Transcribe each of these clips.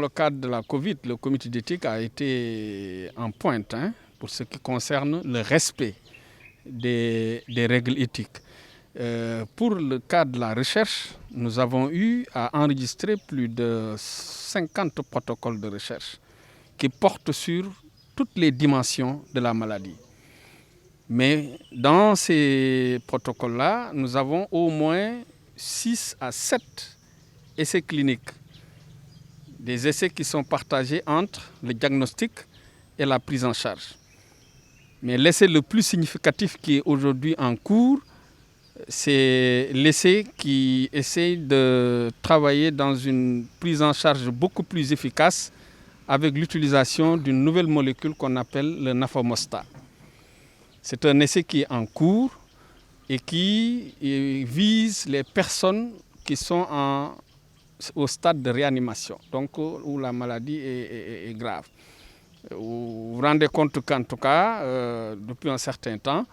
dans le cadre de la Covid, le comité d'éthique a été en pointe pour ce qui concerne le respect des règles éthiques. Pour le cadre de la recherche, nous avons eu à enregistrer plus de 50 protocoles de recherche qui portent sur toutes les dimensions de la maladie. Mais dans ces protocoles-là, nous avons au moins 6 à 7 essais cliniques. Des essais qui sont partagés entre le diagnostic et la prise en charge. Mais l'essai le plus significatif qui est aujourd'hui en cours, c'est l'essai qui essaie de travailler dans une prise en charge beaucoup plus efficace avec l'utilisation d'une nouvelle molécule qu'on appelle le nafamostat. C'est un essai qui est en cours et qui vise les personnes qui sont au stade de réanimation, donc où la maladie est grave. Vous vous rendez compte qu'en tout cas, depuis un certain temps,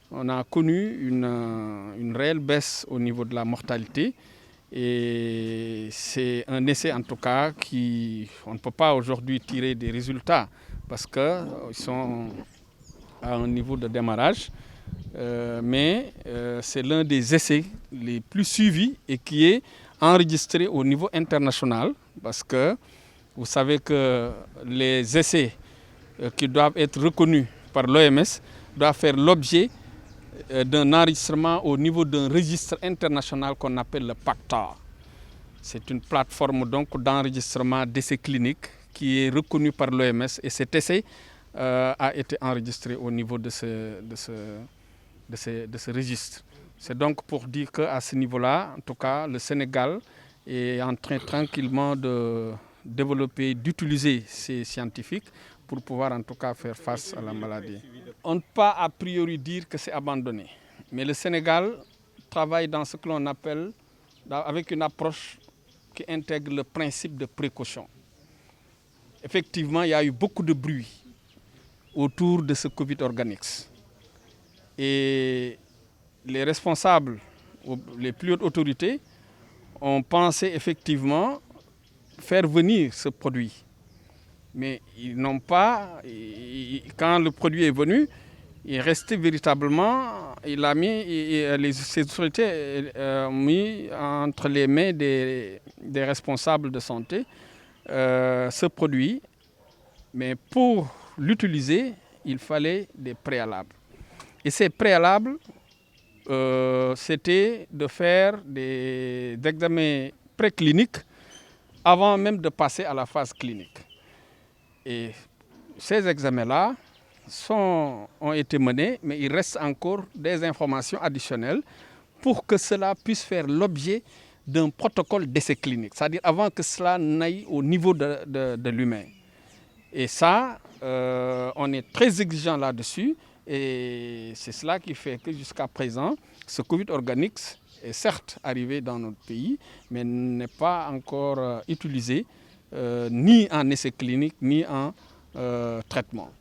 on a connu une réelle baisse au niveau de la mortalité. Et c'est un essai en tout cas on ne peut pas aujourd'hui tirer des résultats parce qu'ils sont à un niveau de démarrage. Mais c'est l'un des essais les plus suivis et qui est enregistré au niveau international parce que vous savez que les essais qui doivent être reconnus par l'OMS doivent faire l'objet d'un enregistrement au niveau d'un registre international qu'on appelle le PACTA. C'est une plateforme donc d'enregistrement d'essais cliniques qui est reconnue par l'OMS et cet essai a été enregistré au niveau de ce registre. C'est donc pour dire qu'à ce niveau-là, en tout cas, le Sénégal est en train tranquillement de développer, d'utiliser ces scientifiques pour pouvoir en tout cas faire face à la maladie. On ne peut pas a priori dire que c'est abandonné, mais le Sénégal travaille dans ce que l'on appelle, avec une approche qui intègre le principe de précaution. Effectivement, il y a eu beaucoup de bruit autour de ce Covid Organix. Et les responsables, les plus hautes autorités, ont pensé effectivement faire venir ce produit. Mais ils n'ont pas, quand le produit est venu, il est resté véritablement, ces autorités ont mis entre les mains des responsables de santé ce produit. Mais pour l'utiliser, il fallait des préalables. Et ces préalables, c'était de faire des examens précliniques avant même de passer à la phase clinique. Et ces examens-là ont été menés, mais il reste encore des informations additionnelles pour que cela puisse faire l'objet d'un protocole d'essai clinique, c'est-à-dire avant que cela n'aille au niveau de l'humain. Et ça, on est très exigeant là-dessus et c'est cela qui fait que jusqu'à présent, ce Covid Organix est certes arrivé dans notre pays, mais n'est pas encore utilisé ni en essai clinique, ni en traitement.